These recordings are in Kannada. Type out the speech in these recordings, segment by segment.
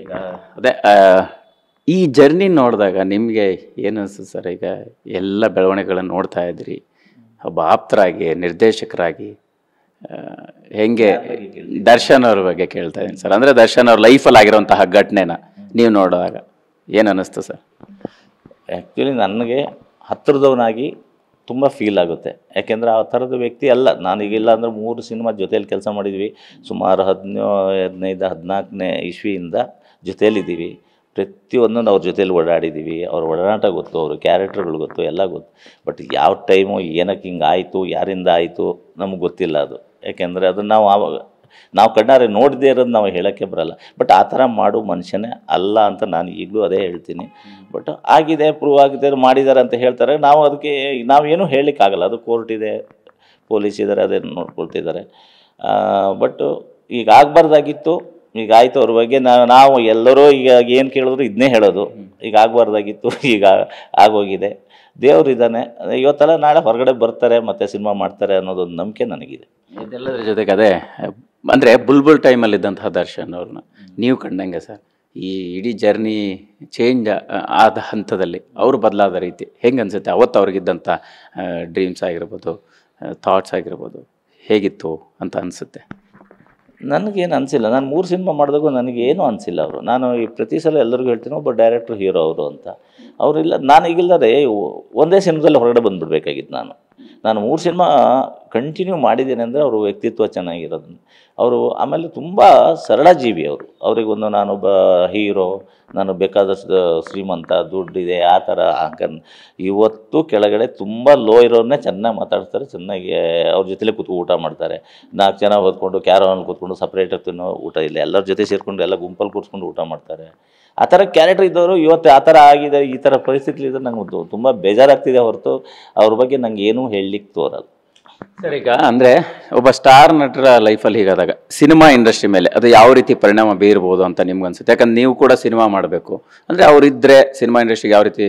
ಈಗ ಅದೇ ಈ ಜರ್ನಿ ನೋಡಿದಾಗ ನಿಮಗೆ ಏನು ಅನಿಸುತ್ತೆ ಸರ್? ಈಗ ಎಲ್ಲ ಬೆಳವಣಿಗೆಗಳನ್ನು ನೋಡ್ತಾ ಇದ್ರಿ, ಒಬ್ಬ ಆಪ್ತರಾಗಿ ನಿರ್ದೇಶಕರಾಗಿ, ಹೆಂಗೆ ದರ್ಶನ್ ಅವ್ರ ಬಗ್ಗೆ ಕೇಳ್ತಾ ಇದ್ದೀನಿ ಸರ್. ಅಂದರೆ ದರ್ಶನ್ ಅವ್ರ ಲೈಫಲ್ಲಿ ಆಗಿರುವಂತಹ ಘಟನೆನ ನೀವು ನೋಡಿದಾಗ ಏನು ಅನ್ನಿಸ್ತು ಸರ್? ಆ್ಯಕ್ಚುಲಿ ನನಗೆ ಹತ್ತಿರದವನಾಗಿ ತುಂಬ ಫೀಲ್ ಆಗುತ್ತೆ. ಯಾಕೆಂದರೆ ಆ ಥರದ ವ್ಯಕ್ತಿ ಅಲ್ಲ ನಾನೀಗಿಲ್ಲ ಅಂದರೆ 3 ಸಿನಿಮಾ ಜೊತೇಲಿ ಕೆಲಸ ಮಾಡಿದ್ವಿ. ಸುಮಾರು 15-14ನೇ ಇಸ್ವಿಯಿಂದ ಜೊತೇಲಿದ್ದೀವಿ. ಪ್ರತಿಯೊಂದನ್ನು ಅವ್ರ ಜೊತೇಲಿ ಓಡಾಡಿದ್ದೀವಿ. ಅವ್ರ ಒಡನಾಟ ಗೊತ್ತು, ಅವ್ರ ಕ್ಯಾರೆಕ್ಟರ್ಗಳು ಗೊತ್ತು, ಎಲ್ಲ ಗೊತ್ತು. ಬಟ್ ಯಾವ ಟೈಮು ಏನಕ್ಕೆ ಹಿಂಗೆ ಆಯಿತು, ಯಾರಿಂದ ಆಯಿತು ನಮಗೆ ಗೊತ್ತಿಲ್ಲ ಅದು. ಯಾಕೆಂದರೆ ಅದನ್ನು ನಾವು ಕಣ್ಣಾರೆ ನೋಡದೇ ಇರೋದು ನಾವು ಹೇಳೋಕ್ಕೆ ಬರಲ್ಲ. ಬಟ್ ಆ ಥರ ಮಾಡೋ ಮನುಷ್ಯನೇ ಅಲ್ಲ ಅಂತ ನಾನು ಈಗಲೂ ಅದೇ ಹೇಳ್ತೀನಿ. ಬಟ್ ಆಗಿದೆ, ಪ್ರೂವ್ ಆಗಿದೆ, ಮಾಡಿದ್ದಾರೆ ಅಂತ ಹೇಳ್ತಾರೆ. ನಾವು ಅದಕ್ಕೆ ನಾವೇನೂ ಹೇಳಲಿಕ್ಕಾಗಲ್ಲ. ಅದು ಕೋರ್ಟ್ ಇದೆ, ಪೊಲೀಸ್ ಇದ್ದಾರೆ, ಅದೇನು ನೋಡ್ಕೊಳ್ತಿದ್ದಾರೆ. ಬಟ್ಟು ಈಗ ಆಗಬಾರ್ದಾಗಿತ್ತು, ಈಗ ಆಯಿತು. ಅವ್ರ ಬಗ್ಗೆ ನಾವು ಎಲ್ಲರೂ ಈಗ ಏನು ಕೇಳಿದ್ರು ಇದನ್ನೇ ಹೇಳೋದು. ಈಗ ಆಗಬಾರ್ದಾಗಿತ್ತು, ಈಗ ಆಗೋಗಿದೆ. ದೇವರಿದ್ದಾನೆ, ಇವತ್ತೆಲ್ಲ ನಾಳೆ ಹೊರಗಡೆ ಬರ್ತಾರೆ ಮತ್ತು ಸಿನಿಮಾ ಮಾಡ್ತಾರೆ ಅನ್ನೋದೊಂದು ನಂಬಿಕೆ ನನಗಿದೆ. ಇದೆಲ್ಲದರ ಜೊತೆಗೆ ಅದೇ ಅಂದರೆ ಬುಲ್ಬುಲ್ ಟೈಮಲ್ಲಿದ್ದಂತಹ ದರ್ಶನ್ ಅವ್ರನ್ನ ನೀವು ಕಂಡಂಗೆ ಸರ್, ಈ ಇಡೀ ಜರ್ನಿ ಚೇಂಜ್ ಆದ ಹಂತದಲ್ಲಿ ಅವರು ಬದಲಾದ ರೀತಿ ಹೆಂಗೆ ಅನಿಸುತ್ತೆ? ಅವತ್ತು ಅವ್ರಿಗಿದ್ದಂಥ ಡ್ರೀಮ್ಸ್ ಆಗಿರ್ಬೋದು, ಥಾಟ್ಸ್ ಆಗಿರ್ಬೋದು, ಹೇಗಿತ್ತು ಅಂತ ಅನಿಸುತ್ತೆ? ನನಗೇನು ಅನಿಸಿಲ್ಲ. ನಾನು 3 ಸಿನಿಮಾ ಮಾಡಿದಾಗೂ ನನಗೇನು ಅನಿಸಿಲ್ಲ ಅವರು. ನಾನು ಈ ಪ್ರತಿ ಸಲ ಎಲ್ಲರಿಗೂ ಹೇಳ್ತೀನಿ ಒಬ್ಬ ಡೈರೆಕ್ಟ್ರು ಹೀರೋ ಅವರು ಅಂತ. ಅವರಿಲ್ಲ, ನಾನೀಗಿಲ್ಲದೆ ಒಂದೇ ಸಿನಿಮಾದಲ್ಲಿ ಹೊರಗಡೆ ಬಂದುಬಿಡ್ಬೇಕಾಗಿತ್ತು. ನಾನು 3 ಸಿನಿಮಾ ಕಂಟಿನ್ಯೂ ಮಾಡಿದ್ದೀನಿ ಅಂದರೆ ಅವರು ವ್ಯಕ್ತಿತ್ವ ಚೆನ್ನಾಗಿರೋದನ್ನು. ಅವರು ಆಮೇಲೆ ತುಂಬ ಸರಳ ಜೀವಿ ಅವರು. ಅವರಿಗೊಂದು ನಾನೊಬ್ಬ ಹೀರೋ, ನಾನು ಬೇಕಾದಷ್ಟು ಶ್ರೀಮಂತ, ದುಡ್ಡಿದೆ ಆ ಥರ ಇವತ್ತು ಕೆಳಗಡೆ ತುಂಬ ಲೋ ಇರೋರನ್ನೇ ಚೆನ್ನಾಗಿ ಮಾತಾಡ್ತಾರೆ, ಚೆನ್ನಾಗಿ ಅವ್ರ ಜೊತೆಲೇ ಕೂತ್ಕೊಂಡು ಊಟ ಮಾಡ್ತಾರೆ. 4 ಜನ ಹೊತ್ಕೊಂಡು ಕ್ಯಾರವನಲ್ಲಿ ಕೂತ್ಕೊಂಡು ಸಪ್ರೇಟಾಗಿ ತಿನ್ನೋ ಊಟ ಇಲ್ಲ, ಎಲ್ಲರ ಜೊತೆ ಸೇರಿಕೊಂಡು ಎಲ್ಲ ಗುಂಪಲ್ಲಿ ಕೂತ್ಕೊಂಡು ಊಟ ಮಾಡ್ತಾರೆ. ಆ ಥರ ಕ್ಯಾರೆಕ್ಟರ್ ಇದ್ದವರು ಇವತ್ತು ಆ ಥರ ಆಗಿದೆ. ಈ ಥರ ಪರಿಸ್ಥಿತಿ ಇದ್ದರೆ ನಂಗೆ ತುಂಬ ಬೇಜಾರಾಗ್ತಿದೆ ಹೊರತು ಅವ್ರ ಬಗ್ಗೆ ನಂಗೆ ಏನೂ ಹೇಳಲಿಕ್ಕೆ ತೋರಲ್ಲ ಸರ್. ಈಗ ಅಂದರೆ ಒಬ್ಬ ಸ್ಟಾರ್ ನಟರ ಲೈಫಲ್ಲಿ ಹೀಗಾದಾಗ ಸಿನಿಮಾ ಇಂಡಸ್ಟ್ರಿ ಮೇಲೆ ಅದು ಯಾವ ರೀತಿ ಪರಿಣಾಮ ಬೀರ್ಬೋದು ಅಂತ ನಿಮ್ಗೆ ಅನ್ಸುತ್ತೆ? ಯಾಕಂದ್ರೆ ನೀವು ಕೂಡ ಸಿನಿಮಾ ಮಾಡಬೇಕು ಅಂದರೆ ಅವರಿದ್ದರೆ ಸಿನಿಮಾ ಇಂಡಸ್ಟ್ರಿಗೆ ಯಾವ ರೀತಿ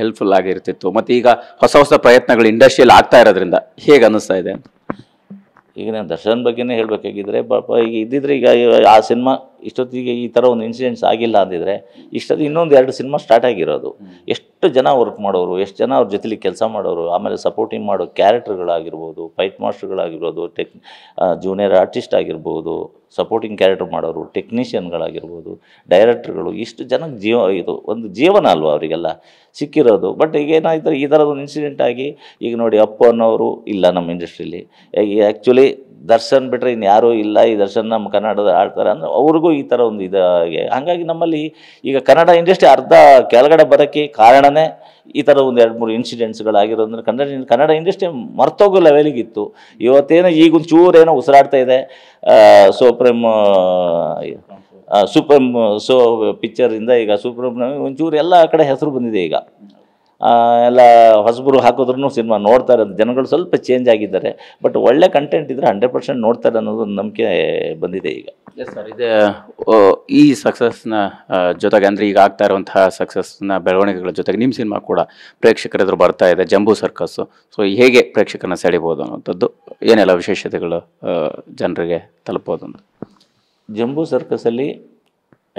ಹೆಲ್ಪ್ಫುಲ್ ಆಗಿರ್ತಿತ್ತು, ಮತ್ತು ಈಗ ಹೊಸ ಹೊಸ ಪ್ರಯತ್ನಗಳು ಇಂಡಸ್ಟ್ರಿಯಲ್ಲಿ ಆಗ್ತಾ ಇರೋದ್ರಿಂದ ಹೇಗೆ ಅನ್ನಿಸ್ತಾ ಇದೆ ಅಂತ? ಈಗ ನಾನು ದರ್ಶನ್ ಬಗ್ಗೆನೇ ಹೇಳಬೇಕಾಗಿದ್ರೆ ಈಗ ಇದ್ದಿದ್ರೆ ಈಗ ಆ ಸಿನಿಮಾ ಇಷ್ಟೊತ್ತಿಗೆ ಈ ಥರ ಒಂದು ಇನ್ಸಿಡೆಂಟ್ಸ್ ಆಗಿಲ್ಲ ಅಂದಿದ್ರೆ ಇಷ್ಟೊತ್ತಿಗೆ ಇನ್ನೊಂದು 2 ಸಿನಿಮಾ ಸ್ಟಾರ್ಟ್ ಆಗಿರೋದು. ಎಷ್ಟು ಜನ ವರ್ಕ್ ಮಾಡೋರು, ಎಷ್ಟು ಜನ ಅವ್ರ ಜೊತೆಲಿ ಕೆಲಸ ಮಾಡೋರು, ಆಮೇಲೆ ಸಪೋರ್ಟಿಂಗ್ ಮಾಡೋ ಕ್ಯಾರೆಕ್ಟರ್ಗಳಾಗಿರ್ಬೋದು, ಫೈಟ್ ಮಾಸ್ಟರ್ಗಳಾಗಿರ್ಬೋದು, ಜೂನಿಯರ್ ಆರ್ಟಿಸ್ಟ್ ಆಗಿರ್ಬೋದು, ಸಪೋರ್ಟಿಂಗ್ ಕ್ಯಾರೆಕ್ಟರ್ ಮಾಡೋರು, ಟೆಕ್ನಿಷಿಯನ್ಗಳಾಗಿರ್ಬೋದು, ಡೈರೆಕ್ಟ್ರುಗಳು, ಇಷ್ಟು ಜನಕ್ಕೆ ಇದು ಒಂದು ಜೀವನ ಅಲ್ವಾ ಅವರಿಗೆಲ್ಲ ಸಿಕ್ಕಿರೋದು. ಬಟ್ ಈಗ ಏನಾಯ್ತಾರೆ, ಈ ಥರದೊಂದು ಇನ್ಸಿಡೆಂಟ್ ಆಗಿ ಈಗ ನೋಡಿ ಅಪ್ಪು ಅನ್ನೋರು ಇಲ್ಲ ನಮ್ಮ ಇಂಡಸ್ಟ್ರೀಲಿ. ಆ್ಯಕ್ಚುಲಿ ದರ್ಶನ್ ಬಿಟ್ಟರೆ ಇನ್ನು ಯಾರೂ ಇಲ್ಲ, ಈ ದರ್ಶನ್ ನಮ್ಮ ಕನ್ನಡದ ಆಡ್ತಾರೆ ಅಂದರೆ ಅವ್ರಿಗೂ ಈ ಥರ ಒಂದು ಇದಾಗಿ ಹಾಗಾಗಿ ನಮ್ಮಲ್ಲಿ ಈಗ ಕನ್ನಡ ಇಂಡಸ್ಟ್ರಿ ಅರ್ಧ ಕೆಳಗಡೆ ಬರೋಕ್ಕೆ ಕಾರಣವೇ ಈ ಥರ ಒಂದು 2-3 ಇನ್ಸಿಡೆಂಟ್ಸ್ಗಳಾಗಿರೋದ್ರೆ ಕನ್ನಡ ಇಂಡಸ್ಟ್ರಿ ಮರ್ತೋಗೋ ಲೆವೆಲಿಗಿತ್ತು. ಇವತ್ತೇನೋ ಈಗೊಂದು ಚೂರೇನೋ ಉಸಿರಾಡ್ತಾ ಇದೆ. ಸೂಪ್ರಮ್ ಪಿಕ್ಚರಿಂದ ಈಗ ಸೂಪ್ರಮ್ ಒಂಚೂರು ಎಲ್ಲ ಕಡೆ ಹೆಸರು ಬಂದಿದೆ. ಈಗ ಎಲ್ಲ ಹೊಸಬರು ಹಾಕಿದ್ರೂ ಸಿನಿಮಾ ನೋಡ್ತಾರೆ, ಜನಗಳು ಸ್ವಲ್ಪ ಚೇಂಜ್ ಆಗಿದ್ದಾರೆ. ಬಟ್ ಒಳ್ಳೆ ಕಂಟೆಂಟ್ ಇದ್ದರೆ 100% ನೋಡ್ತಾರೆ ಅನ್ನೋದೊಂದು ನಂಬಿಕೆ ಬಂದಿದೆ ಈಗ. ಎಸ್ ಸರ್, ಇದೆ ಈ ಸಕ್ಸಸ್ನ ಜೊತೆಗೆ ಅಂದರೆ ಈಗ ಆಗ್ತಾ ಇರುವಂತಹ ಸಕ್ಸಸ್ನ ಬೆಳವಣಿಗೆಗಳ ಜೊತೆಗೆ ನಿಮ್ಮ ಸಿನಿಮಾ ಕೂಡ ಪ್ರೇಕ್ಷಕರ ಎದುರು ಬರ್ತಾ ಇದೆ, ಜಂಬೂ ಸರ್ಕಸ್ಸು. ಸೊ ಹೇಗೆ ಪ್ರೇಕ್ಷಕರನ್ನ ಸೆಳಿಬೋದು ಅನ್ನೋಂಥದ್ದು, ಏನೆಲ್ಲ ವಿಶೇಷತೆಗಳು ಜನರಿಗೆ ತಲುಪೋದು ಅಂತ? ಜಂಬೂ ಸರ್ಕಸಲ್ಲಿ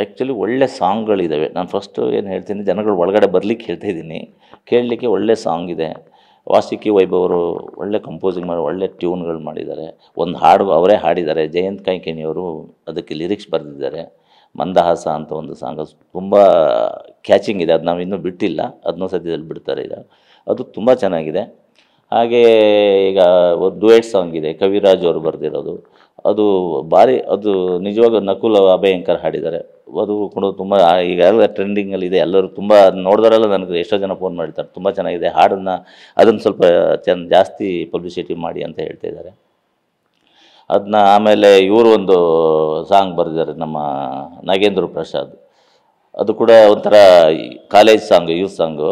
ಆ್ಯಕ್ಚುಲಿ ಒಳ್ಳೆ ಸಾಂಗ್ಗಳಿದ್ದಾವೆ. ನಾನು ಫಸ್ಟು ಏನು ಹೇಳ್ತೀನಿ, ಜನಗಳು ಒಳಗಡೆ ಬರಲಿಕ್ಕೆ ಹೇಳ್ತಾಯಿದ್ದೀನಿ, ಕೇಳಲಿಕ್ಕೆ ಒಳ್ಳೆ ಸಾಂಗ್ ಇದೆ. ವಾಸುಕಿ ವೈಭವ್ ಅವರು ಒಳ್ಳೆ ಕಂಪೋಸಿಂಗ್ ಮಾಡಿ ಒಳ್ಳೆ ಟ್ಯೂನ್ಗಳು ಮಾಡಿದ್ದಾರೆ. ಒಂದು ಹಾಡು ಅವರೇ ಹಾಡಿದ್ದಾರೆ, ಜಯಂತ್ ಕಾಯ್ಕಿಣಿಯವರು ಅದಕ್ಕೆ ಲಿರಿಕ್ಸ್ ಬರೆದಿದ್ದಾರೆ. ಮಂದಹಾಸ ಅಂತ ಒಂದು ಸಾಂಗ್ ತುಂಬ ಕ್ಯಾಚಿಂಗ್ ಇದೆ, ಅದು ನಾವು ಇನ್ನೂ ಬಿಟ್ಟಿಲ್ಲ, ಅದನ್ನೂ ಸದ್ಯದಲ್ಲಿ ಬಿಡ್ತಾರೆ. ಈಗ ಅದು ತುಂಬ ಚೆನ್ನಾಗಿದೆ. ಹಾಗೇ ಈಗ ಒಂದು ಡುಯೆಟ್ ಸಾಂಗ್ ಇದೆ, ಕವಿರಾಜ್ ಅವರು ಬರೆದಿರೋದು. ಅದು ಭಾರಿ, ಅದು ನಿಜವಾಗ ನಕುಲ್ ಅಭಯಂಕರ್ ಹಾಡಿದ್ದಾರೆ. ಅದು ಕೂಡ ತುಂಬ ಈಗಾಗಲೇ ಟ್ರೆಂಡಿಂಗಲ್ಲಿದೆ. ಎಲ್ಲರೂ ತುಂಬ ನೋಡಿದವರೆಲ್ಲ ನನಗೆ ಎಷ್ಟೋ ಜನ ಫೋನ್ ಮಾಡಿರ್ತಾರೆ, ತುಂಬ ಚೆನ್ನಾಗಿದೆ ಹಾಡನ್ನು, ಅದನ್ನು ಸ್ವಲ್ಪ ಜಾಸ್ತಿ ಪಬ್ಲಿಸಿಟಿ ಮಾಡಿ ಅಂತ ಹೇಳ್ತಾಯಿದ್ದಾರೆ. ಅದನ್ನ ಆಮೇಲೆ ಇವರು ಒಂದು ಸಾಂಗ್ ಬರೆದಿದ್ದಾರೆ ನಮ್ಮ ನಾಗೇಂದ್ರ ಪ್ರಸಾದ್, ಅದು ಕೂಡ ಒಂಥರ ಕಾಲೇಜ್ ಸಾಂಗು, ಯೂತ್ ಸಾಂಗು.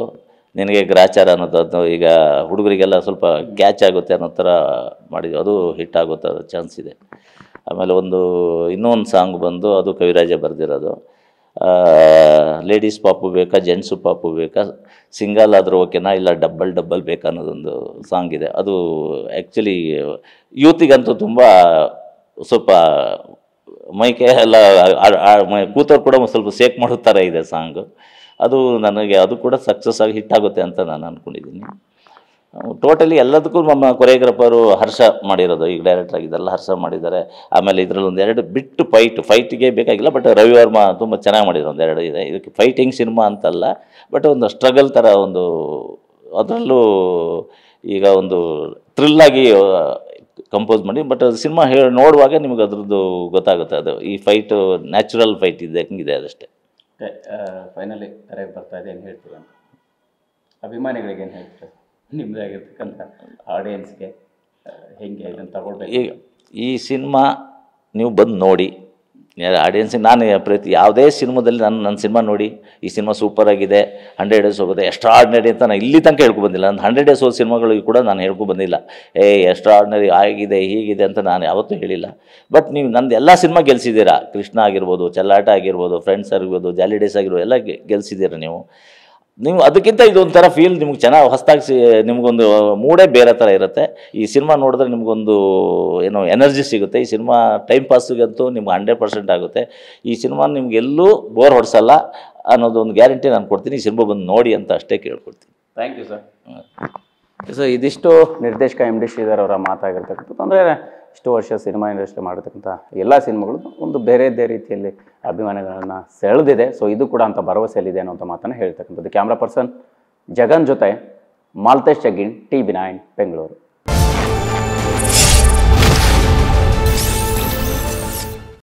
ನಿನಗೆ ಗ್ರಾಚಾರ ಅನ್ನೋದು ಈಗ ಹುಡುಗರಿಗೆಲ್ಲ ಸ್ವಲ್ಪ ಕ್ಯಾಚ್ ಆಗುತ್ತೆ ಅನ್ನೋ ಥರ ಮಾಡಿದ್ವಿ, ಅದು ಹಿಟ್ ಆಗೋ ಥರ ಚಾನ್ಸ್ ಇದೆ. ಆಮೇಲೆ ಇನ್ನೊಂದು ಸಾಂಗ್ ಬಂದು ಅದು ಕವಿರಾಜ ಬರೆದಿರೋದು, ಲೇಡೀಸ್ ಪಾಪು ಬೇಕಾ ಜೆಂಟ್ಸು ಪಾಪು ಬೇಕಾ, ಸಿಂಗಲ್ ಆದರೂ ಓಕೆನಾ ಇಲ್ಲ ಡಬ್ಬಲ್ ಬೇಕಾ ಅನ್ನೋದೊಂದು ಸಾಂಗ್ ಇದೆ. ಅದು ಆ್ಯಕ್ಚುಲಿ ಯೂತಿಗಂತೂ ತುಂಬ ಸ್ವಲ್ಪ ಮೈಕೆ ಎಲ್ಲ ಕೂತವ್ರು ಕೂಡ ಒಂದು ಸ್ವಲ್ಪ ಸೇಕ್ ಮಾಡೋ ಥರ ಇದೆ ಸಾಂಗು. ಅದು ನನಗೆ ಅದು ಕೂಡ ಸಕ್ಸಸ್ ಆಗಿ ಹಿಟ್ ಆಗುತ್ತೆ ಅಂತ ನಾನು ಅಂದ್ಕೊಂಡಿದ್ದೀನಿ. ಟೋಟಲಿ ಎಲ್ಲದಕ್ಕೂ ನಮ್ಮ ಕೊರಿಯೋಗ್ರಾಫರು ಹರ್ಷ ಮಾಡಿರೋದು, ಈಗ ಡೈರೆಕ್ಟರ್ ಆಗಿದ್ದಲ್ಲ ಹರ್ಷ ಮಾಡಿದ್ದಾರೆ. ಆಮೇಲೆ ಇದರಲ್ಲಿ ಒಂದೆರಡು ಬಿಟ್ಟು ಫೈಟಿಗೆ ಬೇಕಾಗಿಲ್ಲ, ಬಟ್ ರವಿ ವರ್ಮ ತುಂಬ ಚೆನ್ನಾಗಿ ಮಾಡಿದ್ರು. ಒಂದೆರಡು ಇದೆ, ಇದಕ್ಕೆ ಫೈಟಿಂಗ್ ಸಿನಿಮಾ ಅಂತಲ್ಲ, ಬಟ್ ಒಂದು ಸ್ಟ್ರಗಲ್ ಥರ ಒಂದು, ಅದರಲ್ಲೂ ಈಗ ಒಂದು ಥ್ರಿಲ್ಲಾಗಿ ಕಂಪೋಸ್ ಮಾಡಿ. ಬಟ್ ಅದು ಸಿನಿಮಾ ನೋಡುವಾಗ ನಿಮಗೆ ಅದ್ರದ್ದು ಗೊತ್ತಾಗುತ್ತೆ, ಅದು ಈ ಫೈಟು ನ್ಯಾಚುರಲ್ ಫೈಟ್ ಇದೆ ಹೆಂಗಿದೆ ಅದಷ್ಟೇ. ಫೈನಲಿ ಕರೆಗೆ ಬರ್ತಾ ಇದೆ, ಏನು ಹೇಳ್ತೀರ ಅಂತ ಅಭಿಮಾನಿಗಳಿಗೆ ಏನು ಹೇಳ್ತೀರ? ನಿಮ್ಮದಾಗಿರ್ತಕ್ಕಂಥ ಆಡಿಯನ್ಸ್ಗೆ ಹೆಂಗೆ ಇದನ್ನು ತಗೊಳ್ಬೇಕು? ಈಗ ಈ ಸಿನಿಮಾ ನೀವು ಬಂದು ನೋಡಿ, ಆಡಿಯನ್ಸಿಗೆ ನಾನು ಪ್ರತಿ ಯಾವುದೇ ಸಿನಿಮಾದಲ್ಲಿ ನನ್ನ ಸಿನಿಮಾ ನೋಡಿ ಈ ಸಿನಿಮಾ ಸೂಪರಾಗಿದೆ, 100 ಡೇಸ್ ಹೋಗುತ್ತೆ, ಎಕ್ಸ್ಟ್ರಾರ್ಡಿನರಿ ಅಂತ ನಾನು ಇಲ್ಲಿ ತನಕ ಹೇಳ್ಕೊಬಂದಿಲ್ಲ. ನಾನು 100 ಡೇಸ್ ಹೋದ ಸಿನಿಮಾಗಳಿಗೆ ಕೂಡ ನಾನು ಹೇಳ್ಕೊಬಂದಿಲ್ಲ ಎಕ್ಸ್ಟ್ರಾರ್ಡಿನರಿ ಆಗಿದೆ ಹೀಗಿದೆ ಅಂತ ನಾನು ಯಾವತ್ತೂ ಹೇಳಿಲ್ಲ. ಬಟ್ ನೀವು ನಂದು ಎಲ್ಲ ಸಿನಿಮಾ ಗೆಲ್ಸಿದ್ದೀರಾ, ಕೃಷ್ಣ ಆಗಿರ್ಬೋದು, ಚೆಲ್ಲಾಟ ಆಗಿರ್ಬೋದು, ಫ್ರೆಂಡ್ಸ್ ಆಗಿರ್ಬೋದು, ಜಾಲಿ ಡೇಸ್ ಆಗಿರ್ಬೋದು, ಎಲ್ಲ ಗೆಲ್ಸಿದ್ದೀರಾ ನೀವು ಅದಕ್ಕಿಂತ ಇದೊಂಥರ ಫೀಲ್ ನಿಮ್ಗೆ ಚೆನ್ನಾಗಿ ಹೊಸದಾಗಿ ನಿಮಗೊಂದು ಮೂಡೇ ಬೇರೆ ಥರ ಇರುತ್ತೆ. ಈ ಸಿನಿಮಾ ನೋಡಿದ್ರೆ ನಿಮಗೊಂದು ಏನೋ ಎನರ್ಜಿ ಸಿಗುತ್ತೆ. ಈ ಸಿನಿಮಾ ಟೈಮ್ ಪಾಸಿಗಂತೂ ನಿಮ್ಗೆ 100% ಆಗುತ್ತೆ. ಈ ಸಿನಿಮಾ ನಿಮ್ಗೆಲ್ಲೂ ಬೋರ್ ಹೊಡಿಸಲ್ಲ ಅನ್ನೋದೊಂದು ಗ್ಯಾರಂಟಿ ನಾನು ಕೊಡ್ತೀನಿ. ಈ ಸಿನಿಮಾ ಬಂದು ನೋಡಿ ಅಂತ ಅಷ್ಟೇ ಕೇಳ್ಕೊಡ್ತೀನಿ. Thank you sir. ಸೊ ಇದಿಷ್ಟು ನಿರ್ದೇಶಕ MD ಶ್ರೀಧರ್ ಅವರ ಮಾತಾಗಿರ್ತಕ್ಕಂಥದ್ದು. ಅಂದರೆ ಇಷ್ಟು ವರ್ಷ ಸಿನಿಮಾ ಇಂಡಸ್ಟ್ರಿ ಮಾಡಿರ್ತಕ್ಕಂಥ ಎಲ್ಲ ಸಿನಿಮಾಗಳು ಒಂದು ಬೇರೆದೇ ರೀತಿಯಲ್ಲಿ ಅಭಿಮಾನಿಗಳನ್ನು ಸೆಳೆದಿದೆ. ಸೊ ಇದು ಕೂಡ ಅಂಥ ಭರವಸೆಯಲ್ಲಿದೆ ಅನ್ನೋಂಥ ಮಾತನ್ನು ಹೇಳ್ತಕ್ಕಂಥದ್ದು. ಕ್ಯಾಮ್ರಾ ಪರ್ಸನ್ ಜಗನ್ ಜೊತೆ ಮಾಲ್ತೇಶ್ ಜಗ್ಗಿನ್, TV9 ಬೆಂಗಳೂರು.